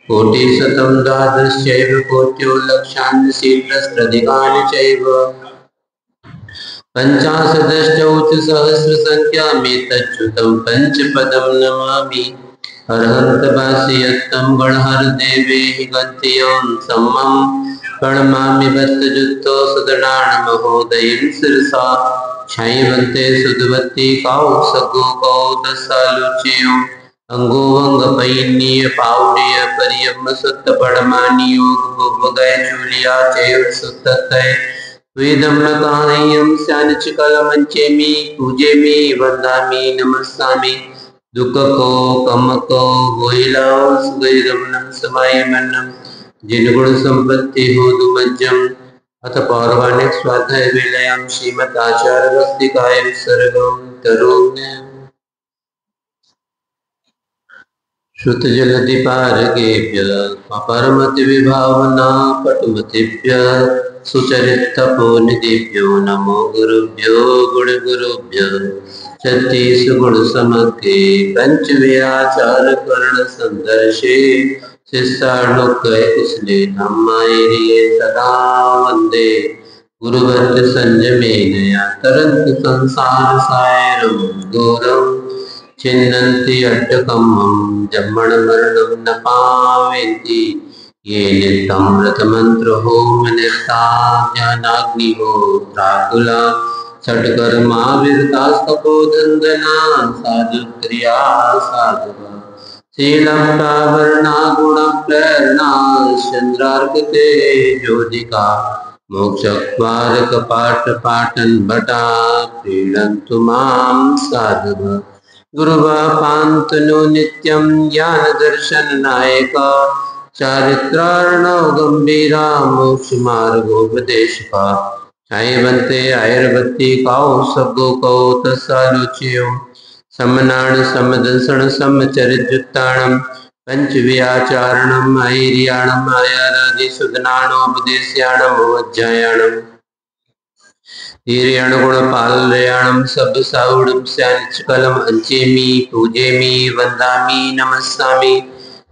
कोटिशतं द्वादशैव कोट्यो लक्षान् सहस्राधिकानि चैव पञ्चाशदष्टौ च सहस्रसङ्ख्यामेतच्युतं पञ्चपदं नमामि। अर्हन्तवासि यत्तं गणहरदेवेहि गत्यं सम्मं प्रणमामि बद्धजुत्तो सदनानमहोदयं शिरसा क्षैवन्ते सुधवती कौसगो कौतसालुच्यौ अंगोवंगपैन्य पावड़िय परियम सुत पड़मानियोग उपगय चूलिया चैव सुततय वेदम नकायम स्यानचिकलमंचेमि पूजेमि वंदामि नमस्सामि दुख को कम को गोइलाओ सुगैरमनम समाय मनम जिन गुण संपत्ति हो दुमज्जम अथ पौर्वाणिक स्वाध्याय विलयम श्रीमद आचार्य भक्ति काय विसर्गम तरुण्य श्रुत जलधि पारगेभ्य परमति विभावना पटुमतिभ्य सुचरित तपोनिधिभ्यो नमो गुरुभ्यो गुण गुरुभ्यो छत्तीस गुण समके पंच व्याचार कर्ण संदर्शे शिष्याणुक कुशले नम्मायिरिये सदा वंदे गुरुवंद संयमेनया तरन्त संसार सायरं घोरं छिन्नन्ति अट्टकम्मं जम्मण मरणं न पावेन्ति ये नित्यमृतमन्त्रहोमनिरता ज्ञानाग्निहोत्राकुला षट्कर्माविरतास्तपोधन्दना साधुक्रिया साधुः शीलं प्रावरणा गुणप्रेरणा चन्द्रार्कते ज्योतिका मोक्षक्वारकपाठपाठन् भटा प्रीणन्तु मां साधुः गुरुवापान्तनो नित्यं ज्ञानदर्शननायका चारित्रार्णव गंभीरा मोक्षमार्गोपदेशका छायवन्ते आयुर्वती कौसगो कौतसालुच्यो समनाण समदर्शन समचरितयुक्ताणं पंचव्याचारणम् ऐर्याणम् आयारादिसुदनाणोपदेश्याणम् अवज्ञायाणम् हीर्याणगुणपालयाणं सब्बसावुडं स्यानिचकलम् अंचेमि पूजेमि वन्दामि नमस्सामि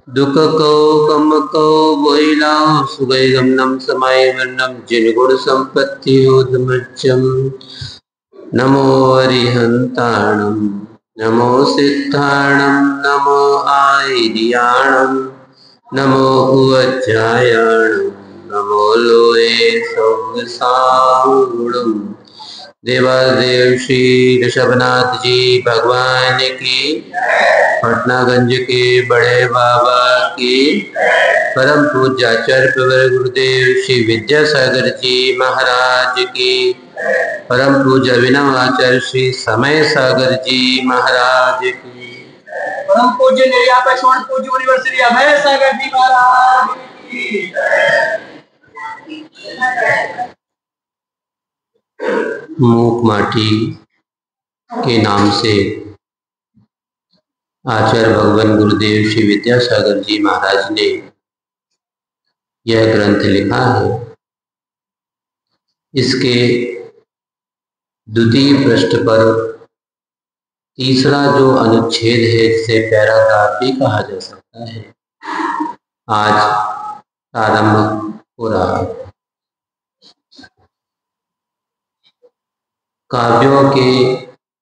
दुख को कम को बोइला सुगैगमनम समय वर्णम जिन गुण संपत्ति उदमच्चम नमो अरिहंताणम नमो सिद्धाणम नमो आयर्याणम नमो उवज्जायाणम नमो लोए सौसावुडम देवादेव श्री ऋषभनाथ जी भगवान की, पटनागंज के बड़े बाबा की, परम पूज्य आचार्य प्रवर गुरुदेव श्री विद्यासागर जी महाराज की, परम पूज्य अभिनव आचार्य श्री समय सागर जी महाराज की, परम पूज्य निर्यापक्षवण पूज्य यूनिवर्सिटी अभय सागर जी महाराज की। मूक माटी के नाम से आचार्य भगवान गुरुदेव श्री विद्यासागर जी महाराज ने यह ग्रंथ लिखा है। इसके द्वितीय पृष्ठ पर तीसरा जो अनुच्छेद है जिसे पैराग्राफ भी कहा जा सकता है, आज प्रारंभ हो रहा है। काव्यों के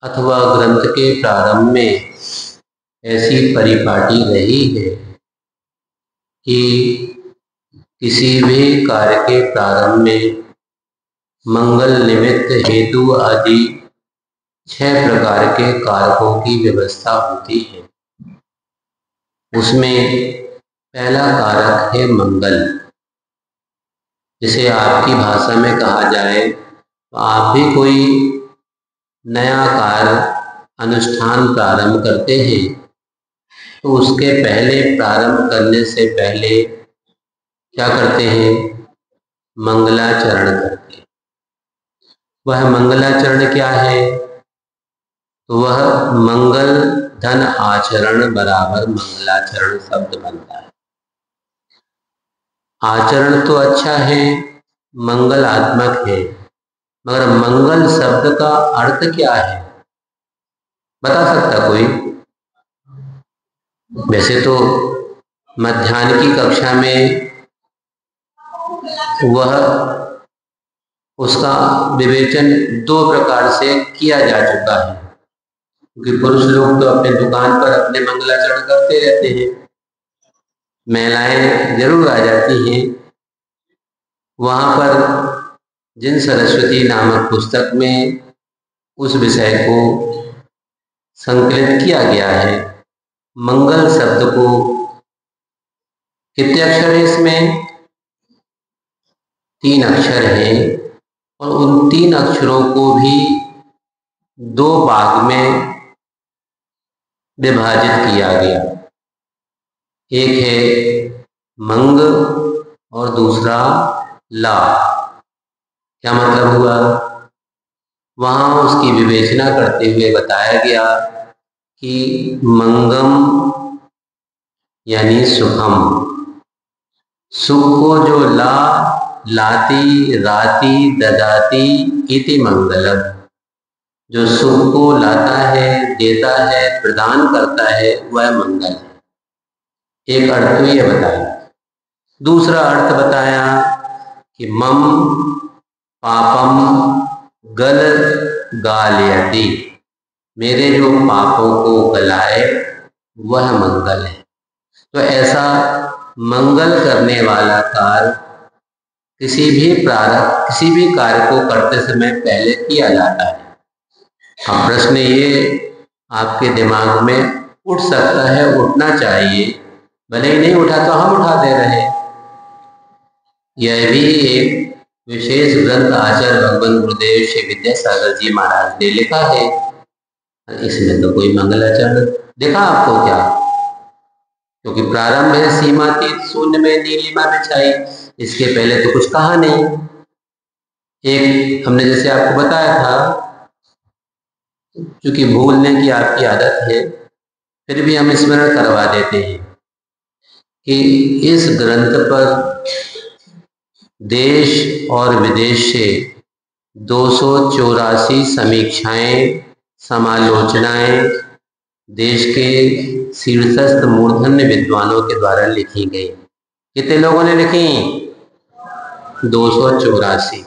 अथवा ग्रंथ के प्रारंभ में ऐसी परिपाटी रही है कि किसी भी कार्य के प्रारंभ में मंगल निमित्त हेतु आदि 6 प्रकार के कारकों की व्यवस्था होती है। उसमें पहला कारक है मंगल। जिसे आपकी भाषा में कहा जाए तो आप भी कोई नया कार्य अनुष्ठान प्रारंभ करते हैं तो उसके पहले प्रारंभ करने से पहले क्या करते हैं? मंगलाचरण करते हैं। वह मंगलाचरण क्या है? तो वह मंगल धन आचरण बराबर मंगलाचरण शब्द बनता है। आचरण तो अच्छा है, मंगलात्मक है, मगर मंगल शब्द का अर्थ क्या है? बता सकता कोई? वैसे तो मध्याह्न की कक्षा में वह उसका विवेचन 2 प्रकार से किया जा चुका है, क्योंकि पुरुष लोग तो अपने दुकान पर अपने मंगलाचरण करते रहते हैं, महिलाएं जरूर आ जाती हैं। वहाँ पर जिन सरस्वती नामक पुस्तक में उस विषय को संकलित किया गया है, मंगल शब्द को कितने अक्षर है इसमें? 3 अक्षर हैं, और उन 3 अक्षरों को भी 2 भाग में विभाजित किया गया। एक है मंग और दूसरा ला। क्या मतलब हुआ? वहाँ उसकी विवेचना करते हुए बताया गया कि मंगम यानी सुखम, सुख को जो लाती राती ददाती इति मंगलम, जो सुख को लाता है, देता है, प्रदान करता है, वह मंगल है। एक अर्थ तो यह बताया। दूसरा अर्थ बताया कि मम पापम गल गालयति, मेरे जो पापों को गलाए वह मंगल है। तो ऐसा मंगल करने वाला कार्य किसी भी कार्य को करते समय पहले किया जाता है। अब प्रश्न ये आपके दिमाग में उठ सकता है, उठना चाहिए, भले ही नहीं उठा तो हम उठा दे रहे। यह भी एक विशेष ग्रंथ आचार्य भगवान गुरुदेव श्री विद्यासागर जी महाराज ने लिखा है। इसमें तो कोई मंगलाचरण देखा आपको क्या? क्योंकि प्रारंभ है सीमातीत शून्य में नीलिमा बिछाई, इसके पहले तो कुछ कहा नहीं। एक हमने जैसे आपको बताया था, क्योंकि भूलने की आपकी आदत है, फिर भी हम स्मरण करवा देते हैं कि इस ग्रंथ पर देश और विदेश से 284 समीक्षाएं, समालोचनाएं देश के शीर्षस्थ मूर्धन्य विद्वानों के द्वारा लिखी गई। कितने लोगों ने लिखी? 284।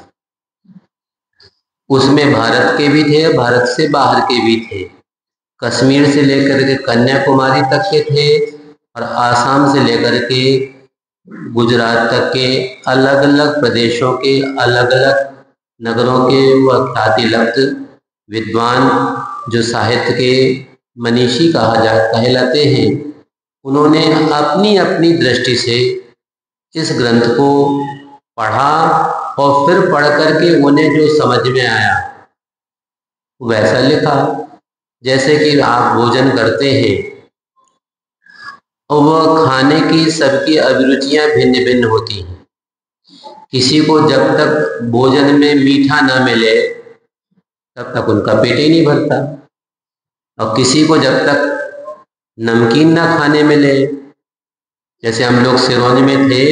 उसमें भारत के भी थे, भारत से बाहर के भी थे, कश्मीर से लेकर के कन्याकुमारी तक के थे, और आसाम से लेकर के गुजरात तक के अलग अलग प्रदेशों के अलग अलग नगरों के वह ख्याति लब्ध विद्वान जो साहित्य के मनीषी कहलाते हैं, उन्होंने अपनी अपनी दृष्टि से इस ग्रंथ को पढ़ा और फिर पढ़ करके उन्हें जो समझ में आया वैसा लिखा। जैसे कि आप भोजन करते हैं और वह खाने की सबकी अभिरुचियां भिन्न भिन्न होती हैं। किसी को जब तक भोजन में मीठा न मिले तब तक उनका पेट ही नहीं भरता, और किसी को जब तक नमकीन ना खाने मिले, जैसे हम लोग सिरोंज में थे,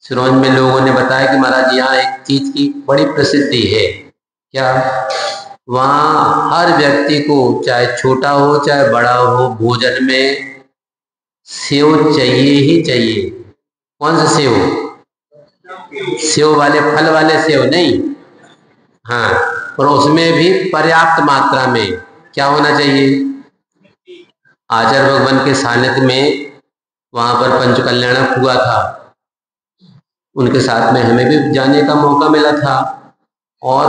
सिरोंज में लोगों ने बताया कि महाराज यहाँ एक चीज की बड़ी प्रसिद्धि है। क्या? वहाँ हर व्यक्ति को, चाहे छोटा हो चाहे बड़ा हो, भोजन में सेव चाहिए ही चाहिए। कौन सा सेव? सेव वाले, फल वाले सेव नहीं, हाँ, और उसमें भी पर्याप्त मात्रा में क्या होना चाहिए? आचार्य भगवान के सानिध्य में वहां पर पंचकल्याणक हुआ था, उनके साथ में हमें भी जाने का मौका मिला था, और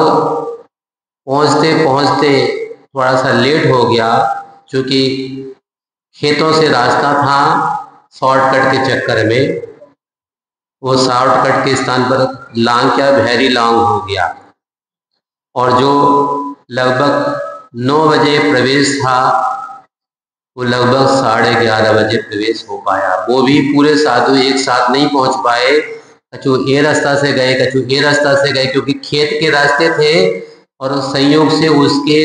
पहुंचते पहुंचते थोड़ा सा लेट हो गया, क्योंकि खेतों से रास्ता था, शॉर्टकट के चक्कर में वो शॉर्टकट के स्थान पर लांग क्या भैरी लॉन्ग हो गया, और जो लगभग 9 बजे प्रवेश था वो लगभग 11:30 बजे प्रवेश हो पाया। वो भी पूरे साधु एक साथ नहीं पहुंच पाए, कछु ये रास्ता से गए, कछु ये रास्ता से गए, क्योंकि खेत के रास्ते थे, और संयोग से उसके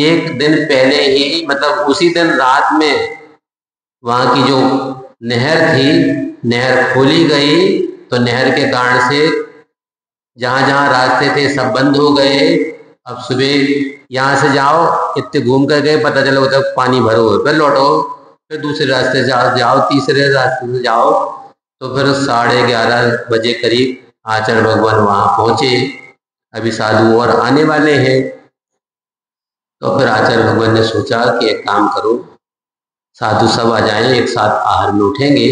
एक दिन पहले ही, मतलब उसी दिन रात में वहाँ की जो नहर थी, नहर खोली गई, तो नहर के कारण से जहाँ जहाँ रास्ते थे सब बंद हो गए। अब सुबह यहाँ से जाओ, इतने घूम कर गए, पता चला उधर पानी भरो, फिर लौटो, फिर दूसरे रास्ते से जाओ, तीसरे रास्ते से जाओ। तो फिर 11:30 बजे करीब आचार्य भगवान वहाँ पहुँचे। अभी साधु और आने वाले हैं। तो फिर आचार्य भगवान ने सोचा कि एक काम करो, साधु सब आ जाएं, एक साथ आहार में उठेंगे,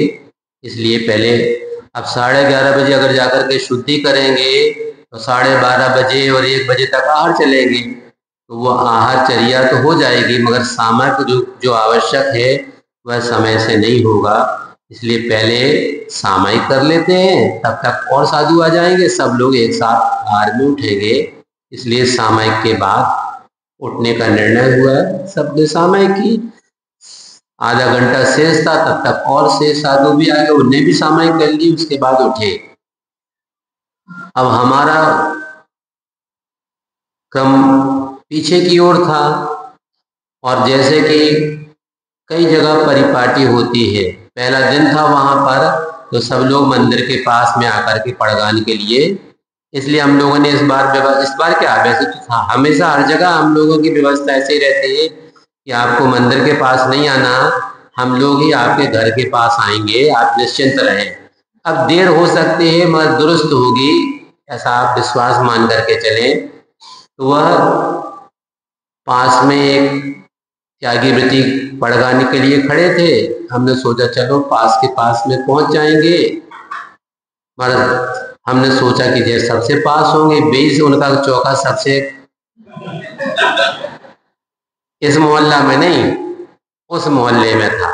इसलिए पहले अब 11:30 बजे अगर जाकर के शुद्धि करेंगे तो 12:30 बजे और 1 बजे तक आहार चलेंगे, तो वो आहार चर्या तो हो जाएगी, मगर सामग्री जो आवश्यक है वह समय से नहीं होगा। इसलिए पहले सामायिक कर लेते हैं, तब तक और साधु आ जाएंगे, सब लोग एक साथ आहार में उठेंगे। इसलिए सामायिक के बाद उठने का निर्णय हुआ। सबने सामायिक की, आधा घंटा शेष था, तब तक और शेष साधु भी आ गए, उन्हें भी सामायिक कर ली, उसके बाद उठे। अब हमारा क्रम पीछे की ओर था, और जैसे कि कई जगह परिपाटी होती है, पहला दिन था वहां पर, तो सब लोग मंदिर के पास में आकर के पड़गान के लिए, इसलिए हम लोगों ने इस बार क्या, वैसे तो था हमेशा हर जगह हम लोगों की व्यवस्था ऐसे ही रहती है कि आपको मंदिर के पास नहीं आना, हम लोग ही आपके घर के पास आएंगे, आप निश्चिंत रहें। अब देर हो सकती है मगर दुरुस्त होगी, ऐसा आप विश्वास मान करके चलें। तो वह पास में एक त्यागी वृत्ति पड़गाने के लिए खड़े थे। हमने सोचा चलो पास के पास में पहुंच जाएंगे, मगर हमने सोचा कि जैसे सबसे पास होंगे, बेस उनका चौका सबसे इस मोहल्ला में नहीं, उस मोहल्ले में था।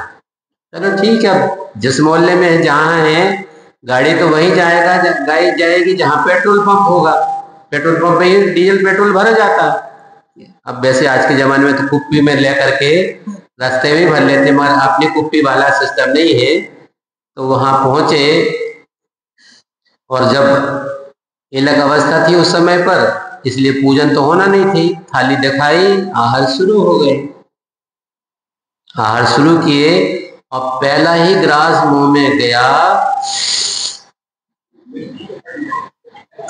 चलो ठीक है, जिस मोहल्ले में जहाँ है गाड़ी तो वहीं जाएगा, गाड़ी जाएगी जहाँ पेट्रोल पंप होगा, पेट्रोल पंप में ही डीजल पेट्रोल भरा जाता। अब वैसे आज के जमाने में तो कुप्पी में ले करके रास्ते में भर लेते, मगर अपनी कुप्पी वाला सिस्टम नहीं है। तो वहां पहुंचे, और जब इलक अवस्था थी उस समय पर, इसलिए पूजन तो होना नहीं थी, थाली दिखाई, आहार शुरू हो गए। आहार शुरू किए और पहला ही ग्रास मुंह में गया,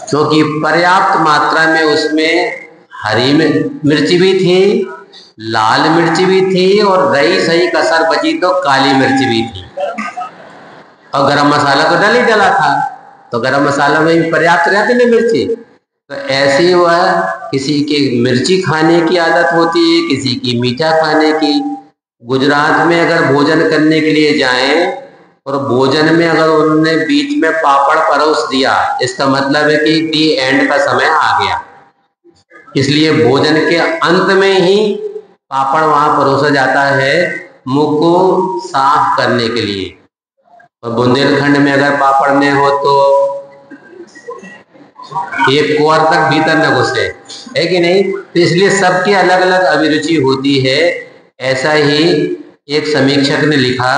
क्योंकि पर्याप्त मात्रा में उसमें हरी मिर्ची भी थी, लाल मिर्ची भी थी, और रही सही कसर बची तो काली मिर्ची भी थी, और गरम मसाला तो डल ही डला था, तो गरम मसाला में भी पर्याप्त रहती ना मिर्ची। तो ऐसी वह किसी की मिर्ची खाने की आदत होती है, किसी की मीठा खाने की। गुजरात में अगर भोजन करने के लिए जाएं और भोजन में अगर उन्होंने बीच में पापड़ परोस दिया, इसका मतलब है कि टी एंड का समय आ गया, इसलिए भोजन के अंत में ही पापड़ वहां परोसा जाता है मुंह को साफ करने के लिए। और बुंदेलखंड में अगर पापड़ में हो तो एक कोर तक भीतर न घुसे, है कि नहीं। तो इसलिए सबकी अलग अलग अभिरुचि होती है। ऐसा ही एक समीक्षक ने लिखा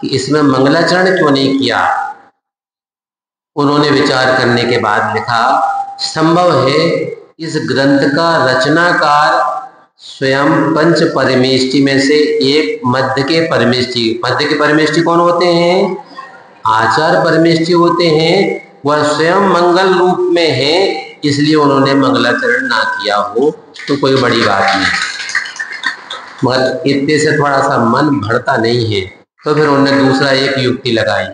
कि इसमें मंगलाचरण क्यों नहीं किया। उन्होंने विचार करने के बाद लिखा, संभव है इस ग्रंथ का रचनाकार स्वयं पंच परमेष्टि में से एक मध्य के परमेष्टि कौन होते हैं, आचार परमेष्टि होते हैं, वह स्वयं मंगल रूप में है, इसलिए उन्होंने मंगलाचरण ना किया हो तो कोई बड़ी बात नहीं, मगर इतने से थोड़ा सा मन भरता नहीं है। तो फिर उन्होंने दूसरा एक युक्ति लगाई,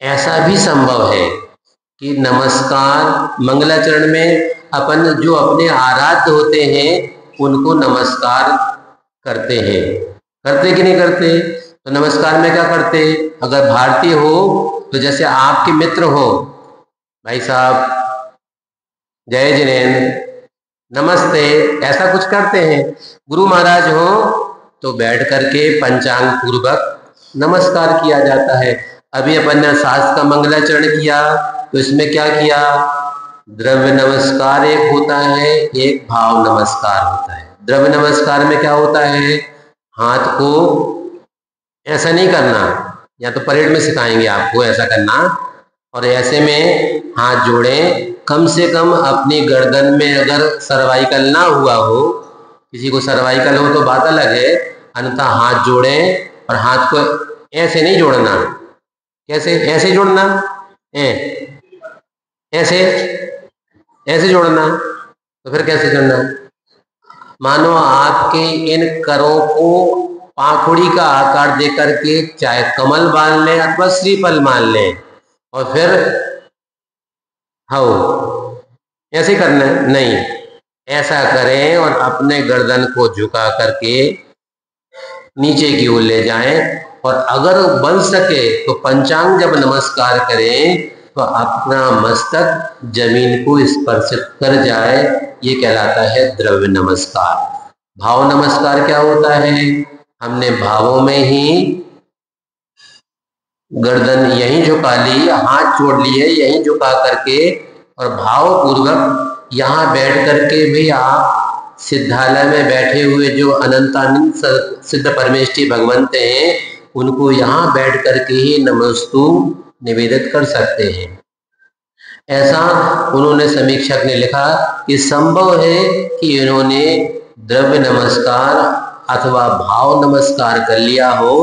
ऐसा भी संभव है कि नमस्कार मंगलाचरण में अपन जो अपने आराध्य होते हैं उनको नमस्कार करते हैं, करते कि नहीं करते। तो नमस्कार में क्या करते, अगर भारतीय हो तो जैसे आपके मित्र हो, भाई साहब जय जिनेन्द्र, नमस्ते, ऐसा कुछ करते हैं। गुरु महाराज हो तो बैठ करके पंचांग पूर्वक नमस्कार किया जाता है। अभी अपन ने शास्त्र का मंगलाचरण किया तो इसमें क्या किया, द्रव्य नमस्कार एक होता है, एक भाव नमस्कार होता है। द्रव्य नमस्कार में क्या होता है, हाथ को ऐसा नहीं करना, या तो परेड में सिखाएंगे आपको ऐसा करना, और ऐसे में हाथ जोड़ें, कम से कम अपनी गर्दन में अगर सर्वाइकल ना हुआ हो, किसी को सर्वाइकल हो तो बात अलग है, अन्यथा हाथ जोड़ें और हाथ को ऐसे नहीं जोड़ना। कैसे, ऐसे जोड़ना, ऐसे ऐसे जोड़ना। तो फिर कैसे जोड़ना, मानो आपके इन करों को पाखुड़ी का आकार दे करके चाहे कमल मान लें अथवा श्रीफल मान लें, और फिर ऐसे करना है? नहीं, ऐसा करें और अपने गर्दन को झुका करके नीचे की ओर ले जाएं, और अगर बन सके तो पंचांग जब नमस्कार करें तो अपना मस्तक जमीन को स्पर्श कर जाए, ये कहलाता है द्रव्य नमस्कार। भाव नमस्कार क्या होता है? हमने भावों में ही गर्दन यहीं झुका ली, हाथ जोड़ लिए यहीं झुका करके, और भाव पूर्वक यहाँ बैठ करके भी आप सिद्धालय में बैठे हुए जो अनंतानंद सिद्ध परमेष्ठी भगवंत हैं उनको यहाँ बैठ करके ही नमस्तु निवेदित कर सकते हैं। ऐसा उन्होंने समीक्षक ने लिखा कि संभव है कि इन्होंने द्रव्य नमस्कार अथवा भाव नमस्कार कर लिया हो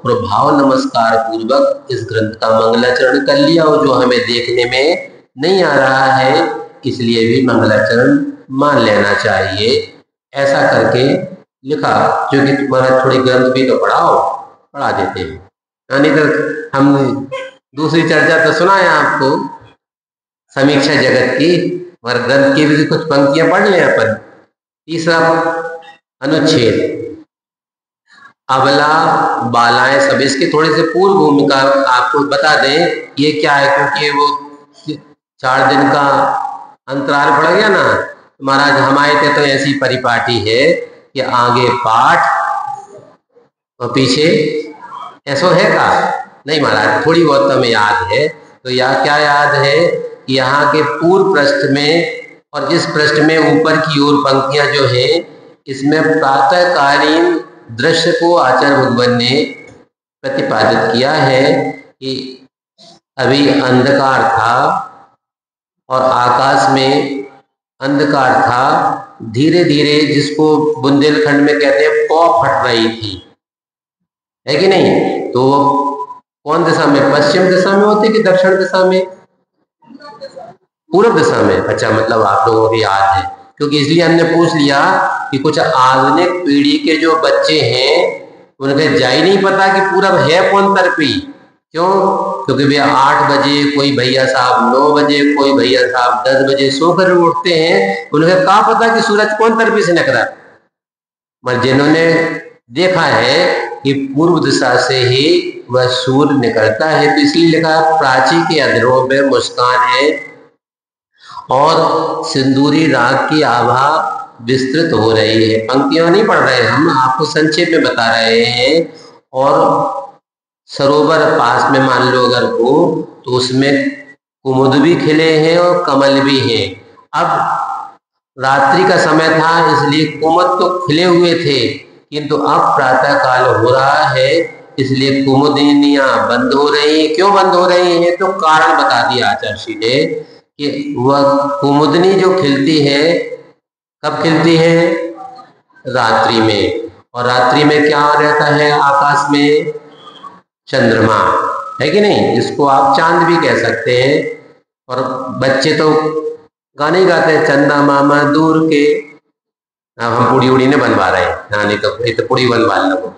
और भाव नमस्कार पूर्वक इस ग्रंथ का मंगलाचरण कर लिया हो, जो हमें देखने में नहीं आ रहा है, इसलिए भी मंगलाचरण मान लेना चाहिए। ऐसा करके लिखा, जो कि तुम्हारा थोड़ी ग्रंथ भी तो पढ़ा देते हैं, यानी तो हम दूसरी चर्चा तो सुना है आपको समीक्षा जगत की, और ग्रंथ की भी कुछ पंक्तियां पढ़ लें अपन। तीसरा अनुच्छेद, अबला बालाएं सब, इसकी थोड़ी सी पूर्व भूमिका आपको बता दें ये क्या है, क्योंकि वो 4 दिन का अंतराल पड़ गया ना महाराज। हमारे तो ऐसी परिपाटी है कि आगे पाठ और पीछे ऐसो है का नहीं महाराज, थोड़ी बहुत तो हमें याद है। तो यह क्या याद है, यहाँ के पूर्व पृष्ठ में और इस पृष्ठ में ऊपर की ओर पंक्तियां जो है, इसमें प्रातःकालीन दृश्य को आचार्य भगवान ने प्रतिपादित किया है कि अभी अंधकार था और आकाश में अंधकार था, धीरे धीरे जिसको बुंदेलखंड में कहते हैं पौ फट रही थी, है कि नहीं? तो कौन दिशा में, पश्चिम दिशा में होती कि दक्षिण दिशा में? पूर्व दिशा में। अच्छा, मतलब आप लोगों को याद है, क्योंकि इसलिए हमने पूछ लिया कि कुछ आधुनिक पीढ़ी के जो बच्चे हैं उनके जा ही नहीं पता कि पूरब है कौन तरफी। क्यों? क्योंकि वे 8 बजे, कोई भैया साहब 9 बजे, कोई भैया साहब 10 बजे सोकर उठते हैं, उन्हें क्या पता कि सूरज कौन तरफी से निकला। मगर जिन्होंने देखा है कि पूर्व दिशा से ही वह सूर्य निकलता है, तो इसलिए लिखा प्राची के अधरों में मुस्कान है और सिंदूरी राग की आभा विस्तृत हो रही है। पंक्तियां नहीं पढ़ रहे, हम आपको संक्षेप में बता रहे हैं। और सरोवर पास में मान लो अगर हो तो उसमें कुमुद भी खिले हैं और कमल भी हैं। अब रात्रि का समय था इसलिए कुमुद तो खिले हुए थे, किंतु अब प्रातः काल हो रहा है इसलिए कुमुदिनियां बंद हो रही हैं। क्यों बंद हो रही हैं? तो कारण बता दिया आचार्य ने कि वह कुमुदनी जो खिलती है कब खिलती है? रात्रि में। और रात्रि में क्या रहता है आकाश में? चंद्रमा, है कि नहीं? इसको आप चांद भी कह सकते हैं। और बच्चे तो गाने ही गाते हैं, चंदा मामा दूर के। हम पुड़ी उड़ी ने बनवा रहे हैं, नहीं तो पुड़ी बनवा लो।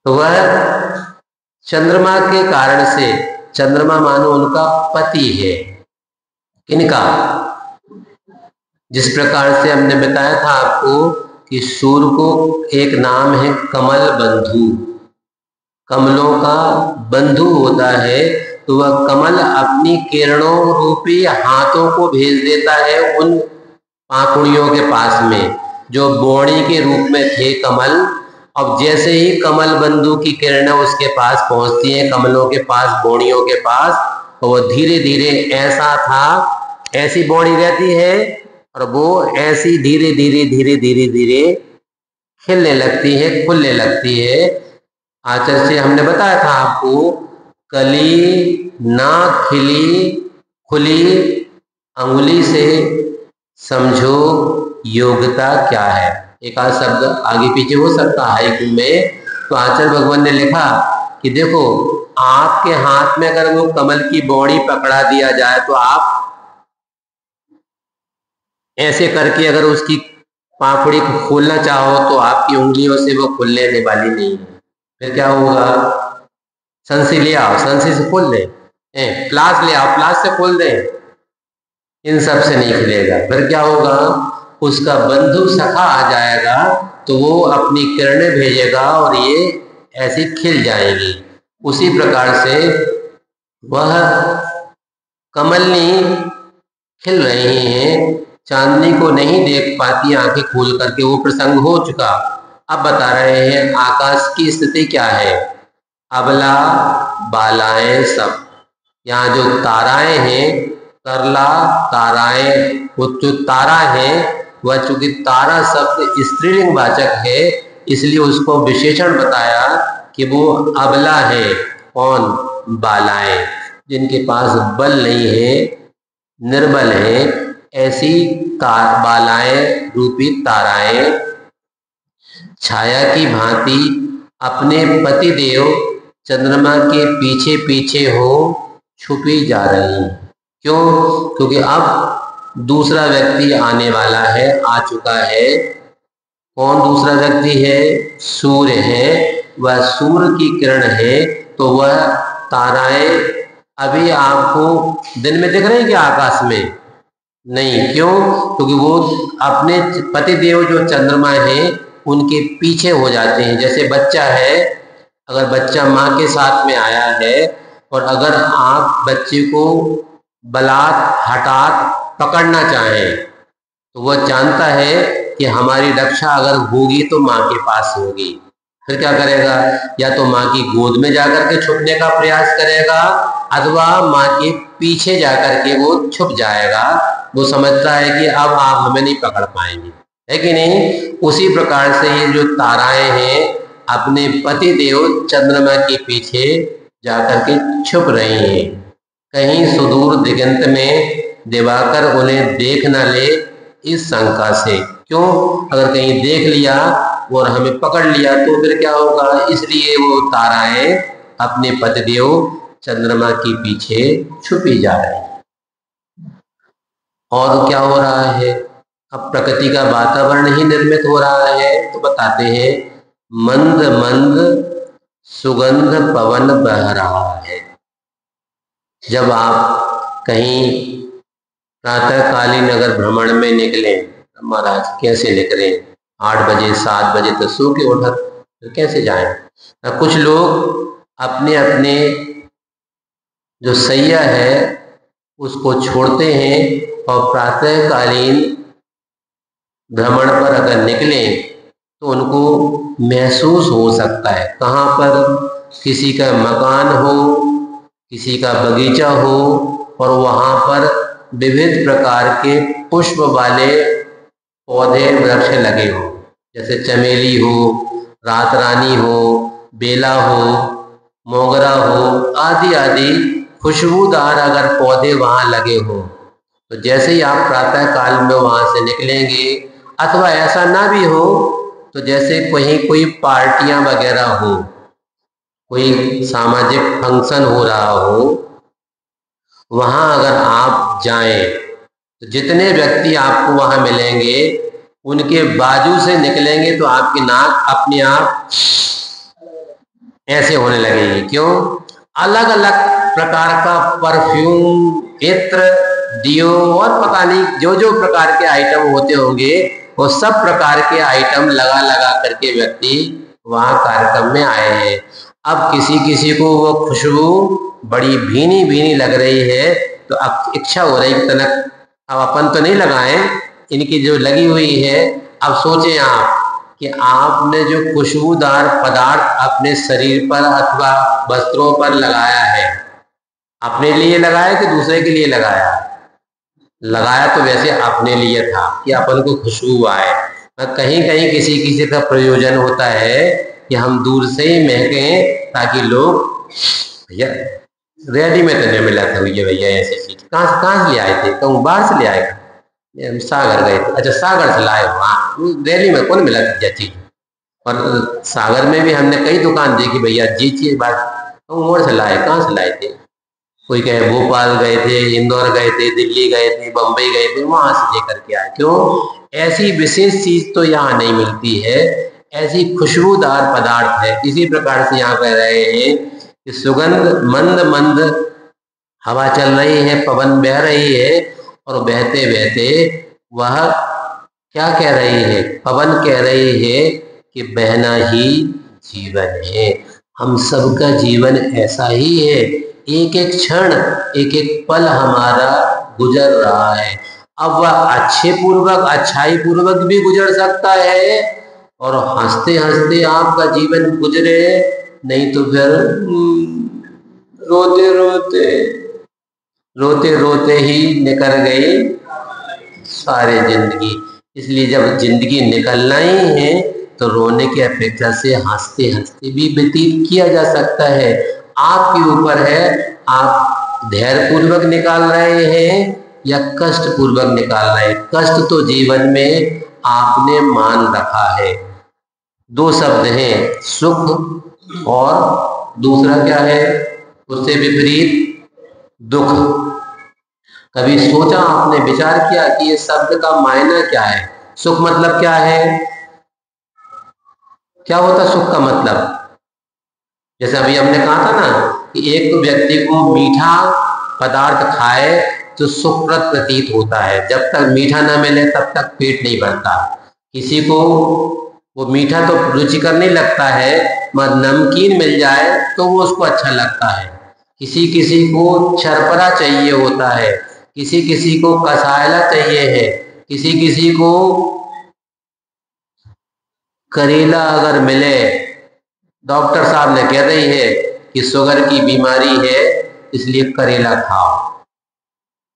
तो वह चंद्रमा के कारण से, चंद्रमा मानो उनका पति है। किनका? जिस प्रकार से हमने बताया था आपको कि सूर्य को एक नाम है कमल बंधु, कमलों का बंधु होता है। तो वह कमल अपनी किरणों रूपी हाथों को भेज देता है उन पाखुड़ियों के पास में जो बोणी के रूप में थे कमल। अब जैसे ही कमल बंधु की किरणें उसके पास पहुंचती हैं, कमलों के पास, बोणियों के पास, तो वो धीरे धीरे ऐसा था, ऐसी बोणी रहती है और वो ऐसी धीरे धीरे धीरे धीरे धीरे खिलने लगती है, खुलने लगती है। आचार्य से हमने बताया था आपको, कली ना खिली खुली अंगुली से समझो योग्यता क्या है। एक आध शब्द आगे पीछे हो सकता है हाइकु में। तो आचार्य भगवान ने लिखा कि देखो, आपके हाथ में अगर वो कमल की बोड़ी पकड़ा दिया जाए तो आप ऐसे करके अगर उसकी पापड़ी को खोलना चाहो तो आपकी उंगलियों से वो खुलने वाली नहीं है। फिर क्या होगा? संसी ले आओ, संसी से खोल दे, प्लास ले आओ, प्लास से खोल दे, इन सब से नहीं खिलेगा। फिर क्या होगा? उसका बंधु सखा आ जाएगा तो वो अपनी किरणें भेजेगा और ये ऐसी खिल जाएंगी। उसी प्रकार से वह कमलनी खिल रही हैं, चांदनी को नहीं देख पाती आंखें खोल करके, वो प्रसंग हो चुका। अब बता रहे हैं आकाश की स्थिति क्या है। अबला बालाएं सब, यहाँ जो ताराएं हैं, तरला ताराएं, वो जो तारा है वह चूंकि तारा शब्द स्त्रीलिंग वाचक है इसलिए उसको विशेषण बताया कि वो अबला है। कौन? बालाएं, जिनके पास बल नहीं है, निर्बल है, ऐसी बालाएं रूपी ताराएं छाया की भांति अपने पतिदेव चंद्रमा के पीछे पीछे हो छुपी जा रही। क्यों? क्योंकि अब दूसरा व्यक्ति आने वाला है, आ चुका है। कौन दूसरा व्यक्ति है? सूर्य है। वह सूर्य की किरण है तो वह ताराएं अभी आपको दिन में दिख रही क्या आकाश में? नहीं। क्यों? क्योंकि वो अपने पतिदेव जो चंद्रमा है उनके पीछे हो जाते हैं। जैसे बच्चा है, अगर बच्चा माँ के साथ में आया है और अगर आप बच्चे को बलात् हठात पकड़ना चाहें तो वह जानता है कि हमारी रक्षा अगर होगी तो माँ के पास होगी। फिर क्या करेगा? या तो माँ की गोद में जाकर के छुपने का प्रयास करेगा अथवा माँ के पीछे जाकर के वो छुप जाएगा। वो समझता है कि अब आप हमें नहीं पकड़ पाएंगे, है कि नहीं? उसी प्रकार से ये जो ताराएं हैं अपने पति देव चंद्रमा के पीछे जाकर के छुप रही हैं, कहीं सुदूर दिगंत में दिवाकर उन्हें देख न ले, इस शंका से। क्यों? अगर कहीं देख लिया और हमें पकड़ लिया तो फिर क्या होगा? इसलिए वो ताराएं अपने पतिदेव चंद्रमा के पीछे छुपी जा रही। और क्या हो रहा है? अब प्रकृति का वातावरण ही निर्मित हो रहा है। तो बताते हैं मंद मंद सुगंध पवन बह रहा है। जब आप कहीं प्रातःकालीन अगर भ्रमण में निकले, महाराज कैसे निकले? 8 बजे 7 बजे तो सो के उठा, तो कैसे जाएं? कुछ लोग अपने अपने जो सैया है उसको छोड़ते हैं और प्रातःकालीन भ्रमण पर अगर निकले तो उनको महसूस हो सकता है। कहाँ पर? किसी का मकान हो, किसी का बगीचा हो और वहाँ पर विविध प्रकार के पुष्प वाले पौधे वृक्ष लगे हो, जैसे चमेली हो, रात रानी हो, बेला हो, मोगरा हो, आदि आदि खुशबूदार अगर पौधे वहाँ लगे हो तो जैसे ही आप प्रातः काल में वहाँ से निकलेंगे, अथवा ऐसा ना भी हो तो जैसे कहीं कोई पार्टियां वगैरह हो, कोई सामाजिक फंक्शन हो रहा हो, वहाँ अगर आप जाएं तो जितने व्यक्ति आपको वहाँ मिलेंगे उनके बाजू से निकलेंगे तो आपकी नाक अपने आप ऐसे होने लगेगी। क्यों? अलग अलग प्रकार का परफ्यूम, इत्र, दियो और पता नहीं जो जो प्रकार के आइटम होते होंगे वो सब प्रकार के आइटम लगा लगा करके व्यक्ति वहाँ कार्यक्रम में आए हैं। अब किसी किसी को वो खुशबू बड़ी भीनी भीनी लग रही है तो अब इच्छा हो रही तनक अब अपन तो नहीं लगाएं, इनकी जो लगी हुई है। अब सोचें आप कि आपने जो खुशबूदार पदार्थ अपने शरीर पर अथवा वस्त्रों पर लगाया है, अपने लिए लगाया कि दूसरे के लिए लगाया? लगाया तो वैसे अपने लिए था कि अपन को खुशबू आए। कहीं कहीं किसी किसी का प्रयोजन होता है कि हम दूर से ही महकें ताकि लोग, भैया रेडीमेड नहीं मिला था भैया ऐसी चीज कहाँ से ले आए थे? कहूँ बाहर से ले आए थे, हम सागर गए थे। अच्छा सागर से लाए हो? हाँ, दिल्ली में कौन मिला था चीज? और सागर में भी हमने कई दुकान देखी, भैया जी चीज बात कहूँ और से लाए, कहाँ से लाए थे? कोई कहे भोपाल गए थे, इंदौर गए थे, दिल्ली गए थे, बम्बई गए थे, वहां से लेकर के आए। क्यों? ऐसी विशेष चीज तो यहाँ नहीं मिलती है, ऐसी खुशबूदार पदार्थ है। इसी प्रकार से यहाँ कह रहे हैं कि सुगंध मंद मंद हवा चल रही है, पवन बह रही है, और बहते बहते वह क्या कह रही है? पवन कह रही है कि बहना ही जीवन है। हम सबका जीवन ऐसा ही है, एक एक क्षण, एक एक पल हमारा गुजर रहा है। अब वह अच्छे पूर्वक, अच्छाई पूर्वक भी गुजर सकता है, और हंसते हंसते आपका जीवन गुजरे, नहीं तो फिर रोते रोते रोते रोते ही निकल गई सारी जिंदगी। इसलिए जब जिंदगी निकलना ही है तो रोने की अपेक्षा से हंसते हंसते भी व्यतीत किया जा सकता है। आपके ऊपर है, आप धैर्य पूर्वक निकाल रहे हैं या कष्ट पूर्वक निकाल रहे हैं। कष्ट तो जीवन में आपने मान रखा है। दो शब्द हैं, सुख और दूसरा क्या है? उससे विपरीत दुख। कभी सोचा आपने, विचार किया कि ये शब्द का मायना क्या है? सुख मतलब क्या है? क्या होता सुख का मतलब? जैसे अभी हमने कहा था ना कि एक व्यक्ति को मीठा पदार्थ खाए तो सुखप्रद प्रतीत होता है। जब तक मीठा ना मिले तब तक पेट नहीं भरता। किसी को वो मीठा तो रुचिकर नहीं लगता है, मगर नमकीन मिल जाए तो वो उसको अच्छा लगता है। किसी किसी को छरपरा चाहिए होता है, किसी किसी को कसायला चाहिए है, किसी किसी को करेला अगर मिले, डॉक्टर साहब ने कह रही है कि शुगर की बीमारी है इसलिए करेला खाओ।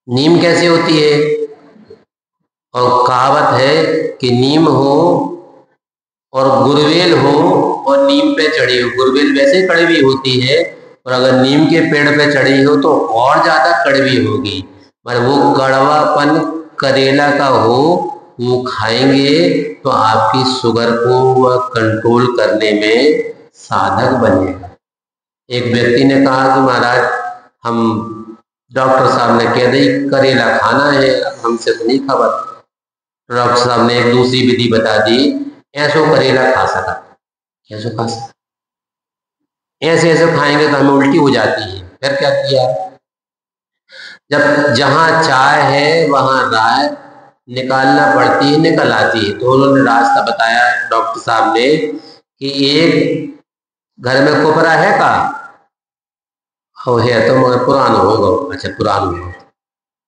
नीम कैसे होती है? और कहावत है कि नीम हो और गुरवेल हो और नीम पे चढ़ी हो। गुरवेल वैसे कड़वी होती है, और अगर नीम के पेड़ पे चढ़ी हो तो और ज्यादा कड़वी होगी। पर वो कड़वापन करेला का हो, वो खाएंगे तो आपकी शुगर को वह कंट्रोल करने में साधक बनेगा। एक व्यक्ति ने कहा कि महाराज, हम डॉक्टर साहब ने कह दी करेला खाना है, हमसे तो नहीं खबर। डॉक्टर साहब ने एक दूसरी विधि बता दी, ऐसो करेला खा सका, ऐसो खा सका, ऐसे ऐसे खाएंगे तो हमें उल्टी हो जाती है। फिर क्या किया? जब जहां चाय है वहां राय निकालना पड़ती है, निकल आती है। तो उन्होंने रास्ता बताया डॉक्टर साहब ने कि एक घर में कोपरा है का? हो है तो मगर पुराना होगा। अच्छा पुराना होगा।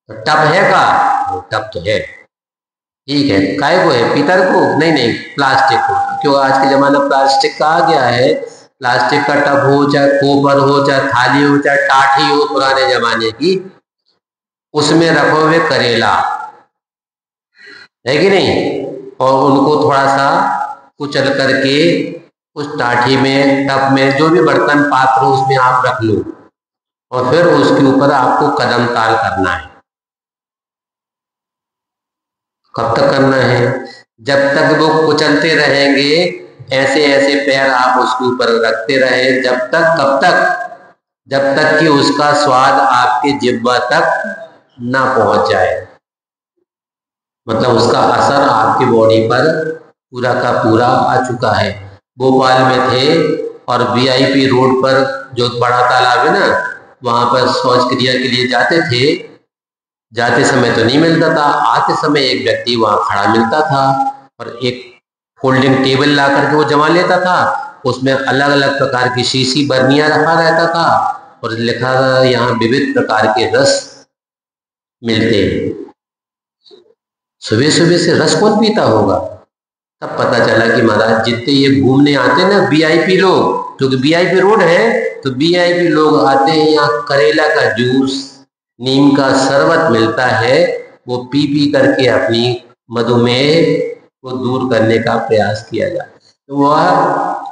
तो टब है का? वो टब तो है। ठीक है, काय को है? पीतल को? नहीं नहीं, प्लास्टिक को। क्यों? आज के जमाने प्लास्टिक का आ गया है। प्लास्टिक का टब हो, चाहे कोपर हो, चाहे थाली हो, चाहे टाठी हो पुराने जमाने की, उसमें रखो हुए करेला, है कि नहीं? और उनको थोड़ा सा कुचल करके उस टाठी में, टब में, जो भी बर्तन पात्र हो उसमें आप रख लो, और फिर उसके ऊपर आपको कदम ताल करना है। कब तक करना है? जब तक वो कुचलते रहेंगे, ऐसे ऐसे पैर आप उसके ऊपर रखते रहे, जब तक, कब तक? जब तक कि उसका स्वाद आपके जिह्वा तक ना पहुंच जाए। मतलब उसका असर आपकी बॉडी पर पूरा का पूरा आ चुका है। भोपाल में थे और VIP रोड पर जो बड़ा तालाब है ना, वहां पर शौच क्रिया के लिए जाते थे। जाते समय तो नहीं मिलता था, आते समय एक व्यक्ति वहां खड़ा मिलता था, और एक फोल्डिंग टेबल ला करके वो जमा लेता था। उसमें अलग अलग प्रकार की शीशी बर्नियां रखा रहता था, और लिखा था यहाँ विविध प्रकार के रस मिलते हैं। सुबह सुबह से रस कौन पीता होगा? तब पता चला कि महाराज जितने ये घूमने आते हैं ना VIP लोग, क्योंकि VIP रोड है तो VIP लोग आते हैं, यहाँ करेला का जूस, नीम का शरबत मिलता है, वो पी पी करके अपनी मधुमेह को दूर करने का प्रयास किया जाता है। तो वह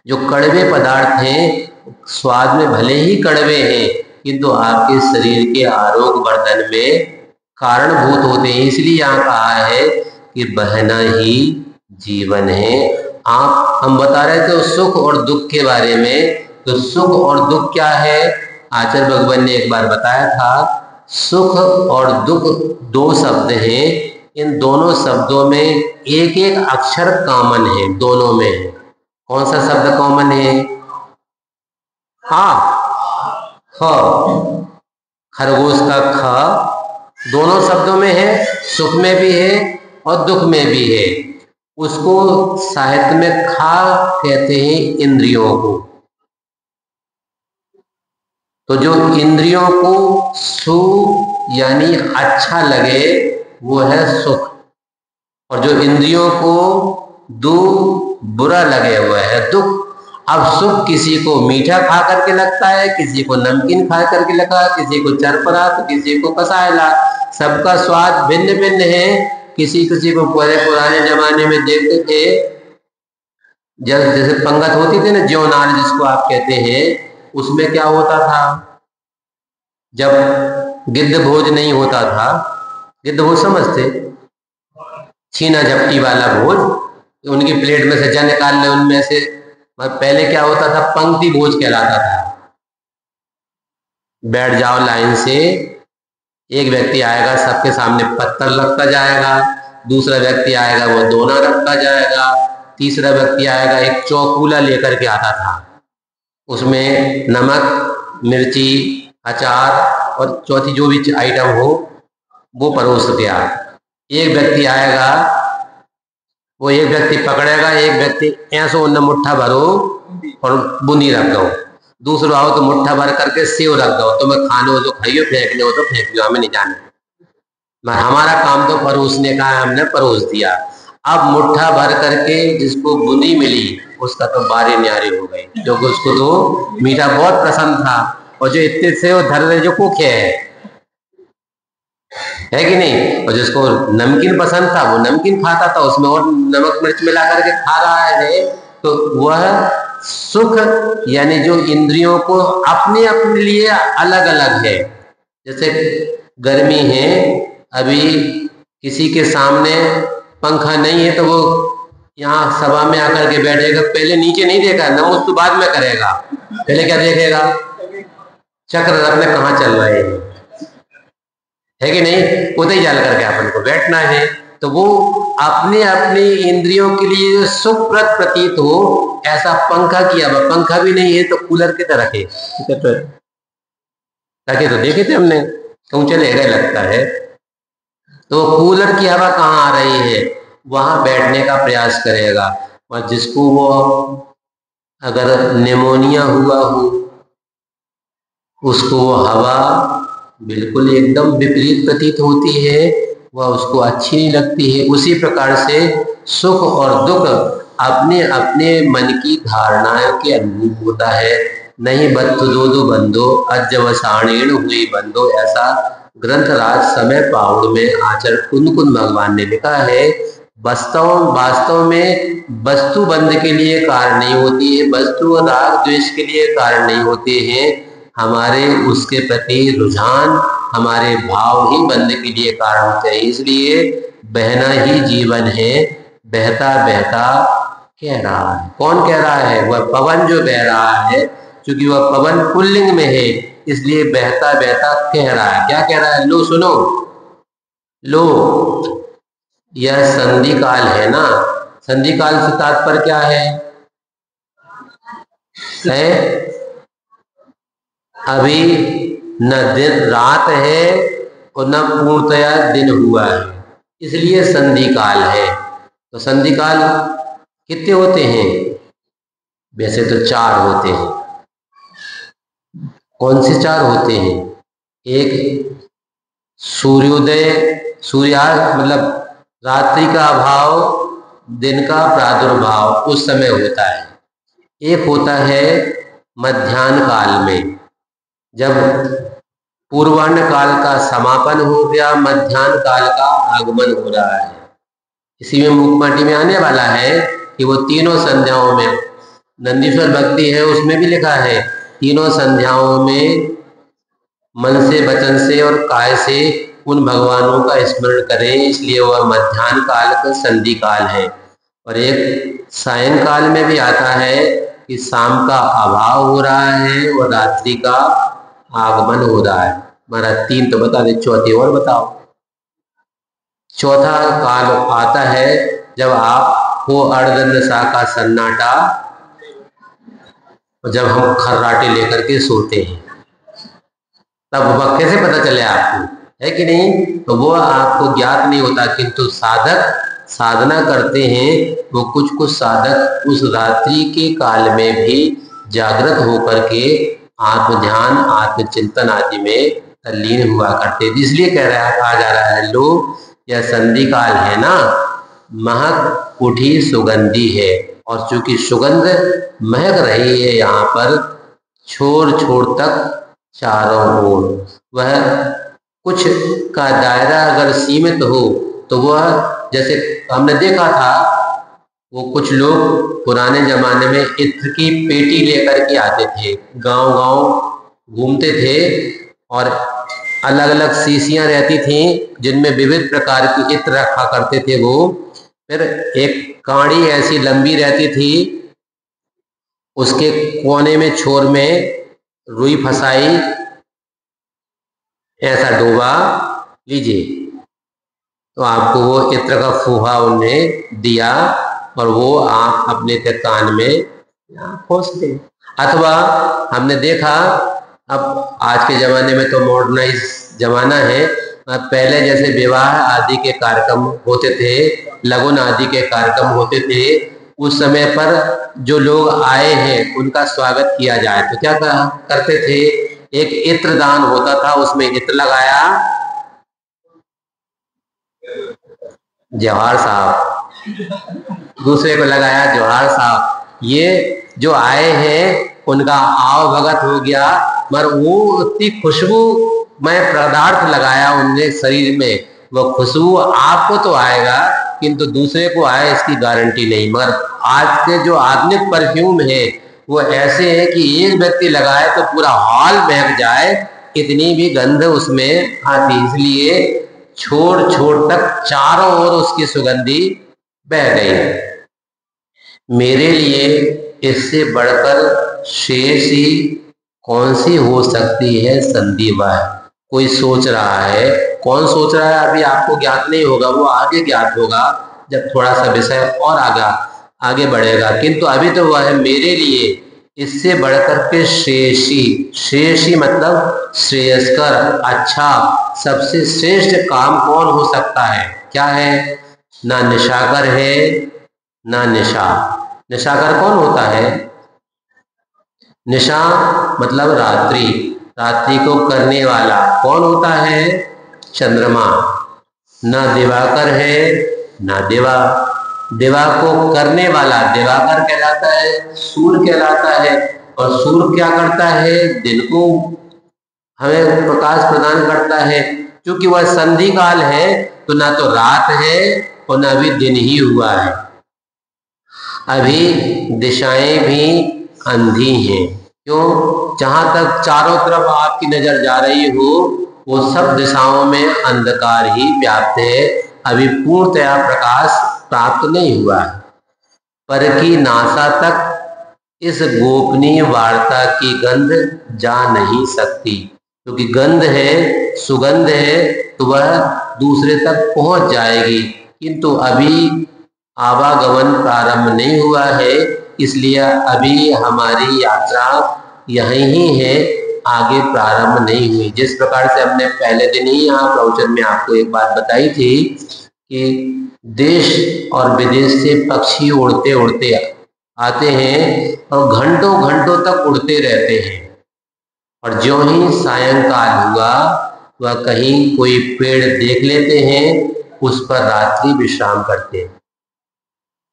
जो कड़वे पदार्थ हैं, स्वाद में भले ही कड़वे हैं, किंतु आपके शरीर के आरोग्य वर्धन में कारणभूत होते हैं। इसलिए यहाँ कहा है कि बहना ही जीवन है। हम बता रहे थे सुख और दुख के बारे में। तो सुख और दुख क्या है? आचार्य भगवान ने एक बार बताया था, सुख और दुख दो शब्द हैं, इन दोनों शब्दों में एक एक अक्षर कॉमन है, दोनों में है। कौन सा शब्द कॉमन है? ख, खरगोश का ख दोनों शब्दों में है, सुख में भी है और दुख में भी है। उसको साहित्य में खा कहते हैं इंद्रियों को। तो जो इंद्रियों को सु यानी अच्छा लगे वो है सुख, और जो इंद्रियों को दु बुरा लगे हुआ है दुख। अब सुख किसी को मीठा खा करके लगता है, किसी को नमकीन खा करके लगा, किसी को चरपरा तो किसी को कसायला, सबका स्वाद भिन्न भिन्न है। किसी किसी को पुराने जमाने में देखते थे, जैसे पंगत होती थी ना, ज्योनाल जिसको आप कहते हैं, उसमें क्या होता था, जब गिद्ध भोज नहीं होता था, गिद्ध भोज समझते, छीना झपटी वाला भोज, उनकी प्लेट में से जन निकाल ले, उनमें से पहले क्या होता था, पंक्ति भोज कहलाता था। बैठ जाओ लाइन से, एक व्यक्ति आएगा सबके सामने पत्थर रखता जाएगा, दूसरा व्यक्ति आएगा वो दोना रखता जाएगा, तीसरा व्यक्ति आएगा एक चौकूला लेकर के आता था, उसमें नमक मिर्ची अचार और चौथी जो भी आइटम हो वो परोस गया। एक व्यक्ति आएगा, वो एक व्यक्ति पकड़ेगा, एक व्यक्ति ऐसो न मुट्ठा भरो और बूंदी रख दो, दूसरा आओ तो मुट्ठा भर करके सेव रख दो, तो मैं खाने हो तो खाइयो, फेंकने हो तो फेंकियो, हमें नहीं जाने, मैं हमारा काम तो परोसने का है, हमने परोस दिया। अब मुट्ठा भर करके जिसको बूंदी मिली उसका तो बारी न्यारी हो गई, क्योंकि उसको तो मीठा बहुत पसंद था, और जो इतने से वो धर रहे जो कुखे है कि नहीं, और जिसको नमकीन पसंद था वो नमकीन खाता था, उसमें और नमक मिर्च मिला करके खा रहा है। तो वह सुख यानी जो इंद्रियों को अपने अपने लिए अलग अलग है। जैसे गर्मी है, अभी किसी के सामने पंखा नहीं है तो वो यहाँ सभा में आकर के बैठेगा, पहले नीचे नहीं देखा, नमोस्तु बाद में करेगा, पहले क्या देखेगा, चक्र रखने कहाँ चल रहे हैं, है कि नहीं, उधर जाल करके अपन को बैठना है। तो वो अपने अपने इंद्रियों के लिए सुखप्रद प्रतीत हो, ऐसा पंखा किया, पंखा भी नहीं है तो कूलर की तरह रखे, रखे तो देखे थे हमने, ऊंचे लेगा लगता है, तो कूलर की हवा कहाँ आ रही है, वहां बैठने का प्रयास करेगा। और जिसको वो अगर निमोनिया हुआ हो, उसको वो हवा बिल्कुल एकदम विपरीत प्रतीत होती है, वह उसको अच्छी नहीं लगती है। उसी प्रकार से सुख और दुख अपने अपने मन की धारणा के अनुरूप होता है। नहीं बत्तु दो दो बंदो अजवसाणीण हुई बंदो, ऐसा ग्रंथराज समय पाउड़ में आचार्य कुंद कुंद भगवान ने लिखा है। वास्तव में वस्तु बंध के लिए कारण नहीं होती है, वस्तु राग द्वेष के लिए कारण नहीं होते हैं, हमारे उसके प्रति रुझान, हमारे भाव ही बंध के लिए कारण होते हैं। इसलिए बहना ही जीवन है, बहता बहता कह रहा है। कौन कह रहा है? वह पवन जो बह रहा है, क्योंकि वह पवन पुल्लिंग में है, इसलिए बहता बहता कह रहा है। क्या कह रहा है? लो सुनो, लो, यह संधि काल है ना। संधि काल से तात्पर्य क्या है? अभी न दिन रात है और न पूर्णतया दिन हुआ है, इसलिए संधि काल है। तो संधि काल कितने होते हैं? वैसे तो 4 होते हैं। कौन से 4 होते हैं? एक सूर्योदय, सूर्यास्त मतलब रात्रि का अभाव, दिन का प्रादुर्भाव उस समय होता है। एक होता है मध्याह्न काल में, जब पूर्वाह्न काल का समापन हो गया, मध्याह्न काल का आगमन हो रहा है। इसी में मुखमाटी में आने वाला है कि वो तीनों संध्याओं में, नंदीश्वर भक्ति है उसमें भी लिखा है, तीनों संध्याओं में मन से, वचन से और काय से उन भगवानों का स्मरण करें, इसलिए वह मध्याह्न काल का संधि काल है। और एक सायं काल में भी आता है कि शाम का अभाव हो रहा है और रात्रि का आगमन हो रहा है। महाराज 3 तो बता दे, चौथी और बताओ। चौथा काल आता है जब आप हो अर्धनशा का सन्नाटा, जब हम खर्राटे लेकर के सोते हैं, तब वह कैसे पता चले आपको, है कि नहीं? तो वो आपको ज्ञात नहीं होता, किंतु साधक साधना करते हैं। वो कुछ साधक उस रात्रि के काल में भी जागृत होकर के आत्म ध्यान आत्मचिंतन आदि में तल्लीन हुआ करते। इसलिए कहा जा रहा है, लो यह संधि काल है ना, महक उठी सुगंधी है। और चूंकि सुगंध महक रही है यहाँ पर छोर छोर तक चारों ओर, वह कुछ का दायरा अगर सीमित हो तो वह, जैसे हमने देखा था, वो कुछ लोग पुराने जमाने में इत्र की पेटी लेकर के आते थे, गांव गांव घूमते थे और अलग अलग शीशियां रहती थी जिनमें विविध प्रकार की इत्र रखा करते थे वो। फिर एक कांड़ी ऐसी लंबी रहती थी, उसके कोने में छोर में रुई फसाई, ऐसा डोबा लीजिए, तो आपको वो इत्र का फूहा उन्हें दिया और वो आप अपने कान में खोसते। अथवा हमने देखा, अब आज के जमाने में तो मॉडर्नाइज जमाना है, पहले जैसे विवाह आदि के कार्यक्रम होते थे, लगन आदि के कार्यक्रम होते थे, उस समय पर जो लोग आए हैं उनका स्वागत किया जाए तो क्या करते थे, एक इत्र दान होता था, उसमें इत्र लगाया, जवाहर साहब, दूसरे को लगाया जवाहर साहब। ये जो आए हैं उनका आव भगत हो गया, मगर वो उतनी खुशबू मैं पदार्थ लगाया उनके शरीर में, वो खुशबू आपको तो आएगा किंतु दूसरे को आए इसकी गारंटी नहीं। मगर आज के जो आधुनिक परफ्यूम है वो ऐसे है कि एक व्यक्ति लगाए तो पूरा हॉल महक जाए, इतनी भी गंध उसमें आती। इसलिए छोर छोर तक चारों ओर उसकी सुगंधी बह गई। मेरे लिए इससे बढ़कर शेषी कौन सी हो सकती है संधि वह। कोई सोच रहा है, कौन सोच रहा है अभी आपको ज्ञात नहीं होगा, वो आगे ज्ञात होगा जब थोड़ा सा विषय और आगे बढ़ेगा। किंतु अभी तो वह है मेरे लिए इससे बढ़कर के श्रेयसी, श्रेयसी मतलब श्रेयस्कर, अच्छा, सबसे श्रेष्ठ काम कौन हो सकता है? क्या है? ना निशाकर है ना निशा। निशाकर कौन होता है? निशा मतलब रात्रि, रात्रि को करने वाला कौन होता है? चंद्रमा। ना दिवाकर है ना दिवा, दिवा को करने वाला दिवाकर कहलाता है, सूर्य कहलाता है। और सूर्य क्या करता है? दिन को हमें प्रकाश प्रदान करता है। क्योंकि वह संधि काल है तो ना तो रात है और ना अभी दिन ही हुआ है, अभी दिशाएं भी अंधी हैं। क्यों? जहां तक चारों तरफ आपकी नजर जा रही हो वो सब दिशाओं में अंधकार ही व्याप्त है, अभी पूर्णतया प्रकाश प्राप्त नहीं हुआ है। पर की नासा तक इस गोपनीय वार्ता की गंध जा नहीं सकती, क्योंकि गंध है, सुगंध है, तो वह दूसरे तक पहुंच जाएगी। किंतु अभी आवागमन प्रारंभ नहीं हुआ है, इसलिए अभी हमारी यात्रा यहीं ही है, आगे प्रारंभ नहीं हुई। जिस प्रकार से हमने पहले दिन ही यहाँ प्रवचन में आपको एक बात बताई थी कि देश और विदेश से पक्षी उड़ते उड़ते आते हैं और घंटों घंटों तक उड़ते रहते हैं, और ज्यों ही सायंकाल हुआ वह कहीं कोई पेड़ देख लेते हैं, उस पर रात्रि विश्राम करते हैं।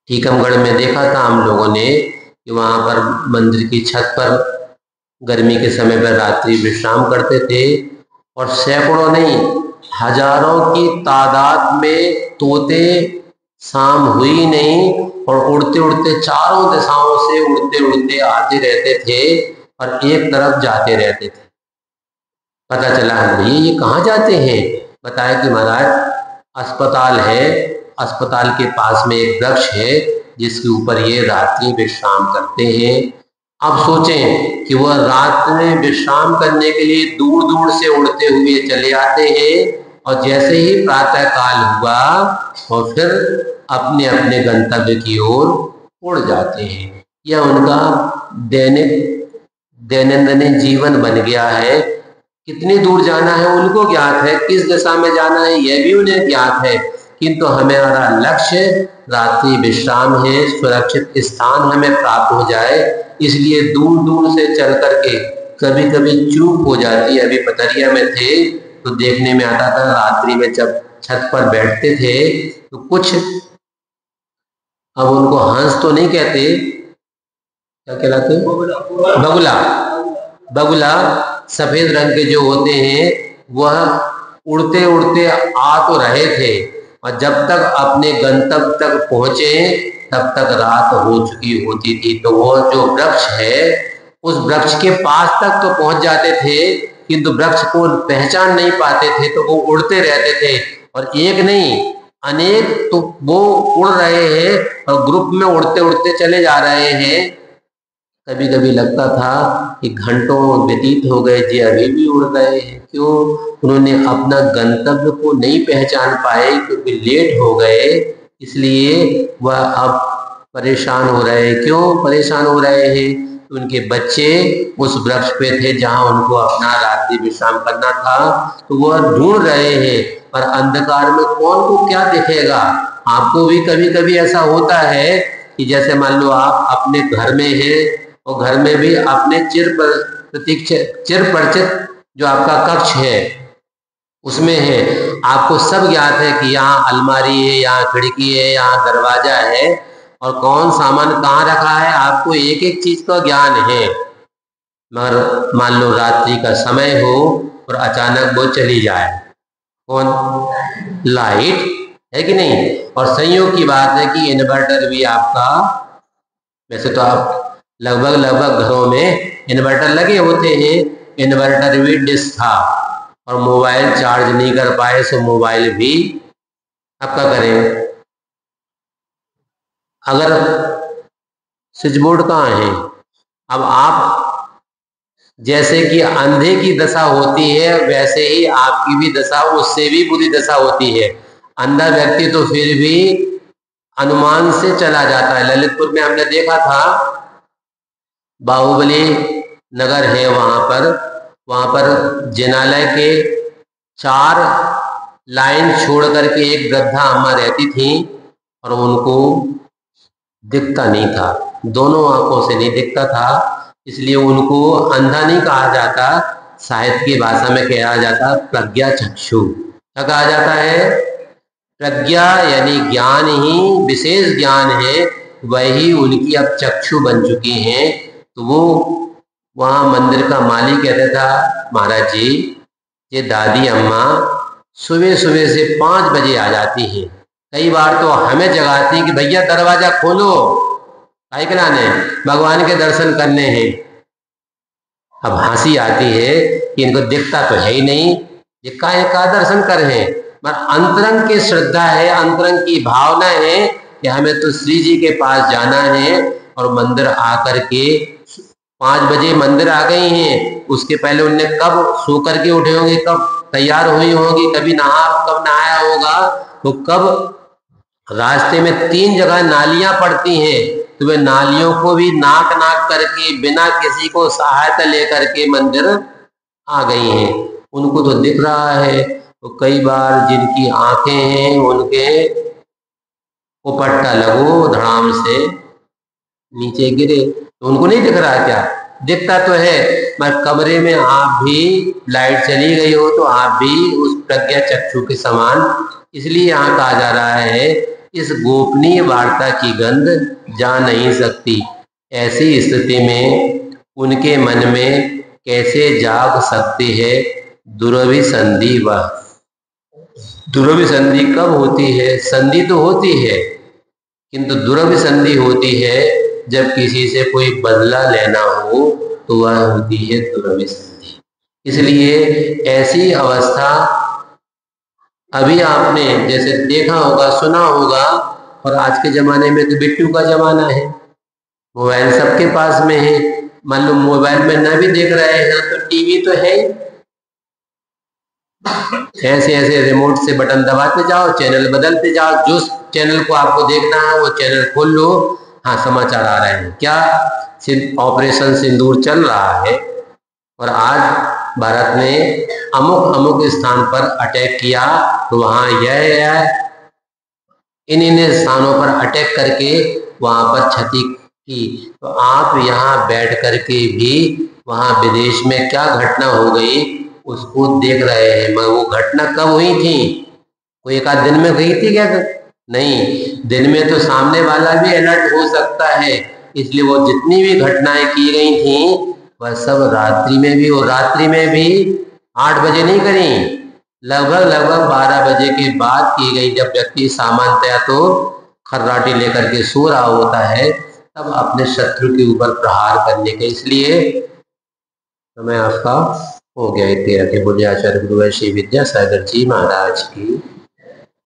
टीकमगढ़ में देखा था हम लोगों ने कि वहां पर मंदिर की छत पर गर्मी के समय पर रात्रि विश्राम करते थे, और सैकड़ों नहीं हजारों की तादाद में तोते शाम हुई नहीं और उड़ते उड़ते चारों दिशाओं से उड़ते उड़ते आते रहते थे और एक तरफ जाते रहते थे। पता चला ये कहाँ जाते हैं? बताया कि महाराज अस्पताल है, अस्पताल के पास में एक वृक्ष है जिसके ऊपर ये रात्रि विश्राम करते हैं। अब सोचें कि वह रात में विश्राम करने के लिए दूर दूर से उड़ते हुए चले आते हैं और जैसे ही प्रातः काल हुआ और फिर अपने अपने गंतव्य की ओर उड़ जाते हैं। यह उनका दैनंदिन जीवन बन गया है। कितनी दूर जाना है उनको ज्ञात है, किस दिशा में जाना है यह भी उन्हें ज्ञात है, किंतु हमारा लक्ष्य रात्रि विश्राम है, सुरक्षित स्थान हमें प्राप्त हो जाए, इसलिए दूर दूर से चल करके कभी कभी चूक हो जाती है। अभी पथरिया में थे तो देखने में आता था, रात्रि में जब छत पर बैठते थे तो कुछ, अब उनको हंस तो नहीं कहते, क्या कहलाते, बगुला, बगुला सफेद रंग के जो होते हैं वह उड़ते उड़ते आ तो रहे थे और जब तक अपने गंतव्य तक पहुंचे तब तक रात हो चुकी होती थी। तो वो जो वृक्ष है उस वृक्ष के पास तक तो पहुंच जाते थे किंतु वृक्ष को पहचान नहीं पाते थे, तो वो उड़ते रहते थे और एक नहीं अनेक, तो वो उड़ रहे हैं और ग्रुप में उड़ते उड़ते चले जा रहे हैं। कभी कभी लगता था कि घंटों व्यतीत हो गए जी अभी भी उड़ रहे हैं। क्यों? उन्होंने अपना गंतव्य को नहीं पहचान पाए क्योंकि लेट हो गए, इसलिए वह अब परेशान हो रहे हैं। क्यों परेशान हो रहे हैं? तो उनके बच्चे उस वृक्ष पे थे जहां उनको अपना रात्रि विश्राम करना था, तो वह ढूंढ रहे हैं, पर अंधकार में कौन को क्या दिखेगा। आपको भी कभी कभी ऐसा होता है कि जैसे मान लो आप अपने घर में हैं और घर में भी अपने चिर परिचित जो आपका कक्ष है उसमें है, आपको सब ज्ञात है कि यहाँ अलमारी है, यहाँ खिड़की है, यहाँ दरवाजा है और कौन सामान कहाँ रखा है, आपको एक एक चीज का ज्ञान है। मगर मान लो रात्रि का समय हो और अचानक वो चली जाए, कौन, लाइट है कि नहीं। और संयोग की बात है कि इन्वर्टर भी आपका, वैसे तो आप लगभग घरों में इन्वर्टर लगे होते हैं, इन्वर्टर भी डिश था और मोबाइल चार्ज नहीं कर पाए सो मोबाइल भी अब क्या करें। अगर स्विच बोर्ड कहाँ है, अब आप जैसे कि अंधे की दशा होती है वैसे ही आपकी भी दशा उससे भी बुरी दशा होती है। अंधा व्यक्ति तो फिर भी अनुमान से चला जाता है। ललितपुर में हमने देखा था, बाहुबली नगर है वहां पर जिनालय के 4 लाइन छोड़ करके एक वृद्धा अम्मा रहती थी और उनको दिखता नहीं था, दोनों आंखों से नहीं दिखता था, इसलिए उनको अंधा नहीं कहा जाता, साहित्य की भाषा में कहा जाता प्रज्ञा चक्षु। क्या कहा जाता है? प्रज्ञा यानी ज्ञान ही विशेष ज्ञान है, वही उनकी अब चक्षु बन चुकी हैं। तो वो वहाँ मंदिर का माली कहता था, महाराज जी ये दादी अम्मा सुबह सुबह से 5 बजे आ जाती हैं, कई बार तो हमें जगाती कि भैया दरवाजा खोलो, काहे के लाने, भगवान के दर्शन करने हैं। अब हंसी आती है कि इनको दिखता तो है ही नहीं, ये काहे का दर्शन कर रहे हैं, पर अंतरंग की श्रद्धा है, अंतरंग की भावना है कि हमें तो श्री जी के पास जाना है। और मंदिर आकर के 5 बजे मंदिर आ गई हैं, उसके पहले उनने कब सो करके उठे होंगे, कब तैयार हुई होंगी, कब नहाया होगा, तो कब रास्ते में 3 जगह नालियां पड़ती हैं तो वे नालियों को भी नाक करके बिना किसी को सहायता लेकर के मंदिर आ गई हैं। उनको तो दिख रहा है, तो कई बार जिनकी आंखें हैं उनके उपट्टा लगो धड़ाम से नीचे गिरे, तो उनको नहीं दिख रहा, क्या दिखता तो है, मगर कमरे में आप भी लाइट चली गई हो तो आप भी उस प्रज्ञा चक्षु के समान। इसलिए यहाँ कहा जा रहा है इस गोपनीय वार्ता की गंध जा नहीं सकती, ऐसी स्थिति में उनके मन में कैसे जाग सकती है दुरभिसंधि। वह दुरभिसंधि कब होती है? संधि तो होती है किंतु दुरभिसंधि होती है जब किसी से कोई बदला लेना हो, तो वह होती है दुरभिसंधि। इसलिए ऐसी अवस्था अभी आपने जैसे देखा होगा, सुना होगा, और आज के जमाने में तो बिट्टू का जमाना है, मोबाइल सबके पास में है, मान लो मोबाइल में ना भी देख रहे हैं तो टीवी तो है ही। ऐसे ऐसे रिमोट से बटन दबाते जाओ, चैनल बदलते जाओ, जो चैनल को आपको देखना है वो चैनल खोल लो। हाँ, समाचार आ रहे हैं, क्या ऑपरेशन सिंदूर चल रहा है और आज भारत ने अमुक अमुक स्थान पर अटैक किया, तो वहां यह इन स्थानों पर अटैक करके वहां पर क्षति की। तो आप यहाँ बैठ करके भी वहां विदेश में क्या घटना हो गई उसको देख रहे हैं। मगर वो घटना कब हुई थी? कोई एक आध दिन में हुई थी क्या? नहीं, दिन में तो सामने वाला भी अलर्ट हो सकता है। इसलिए वो जितनी भी घटनाएं की गई थी वह सब रात्रि में भी, और रात्रि में भी 8 बजे नहीं करी, लगभग 12 बजे के बाद की गई। जब व्यक्ति सामान्यतया तो खर्राटी लेकर के सो रहा होता है, तब अपने शत्रु के ऊपर प्रहार करने के। इसलिए समय आपका हो गया। 13 के बोले आचार्य गुरु श्री विद्यासागर जी महाराज की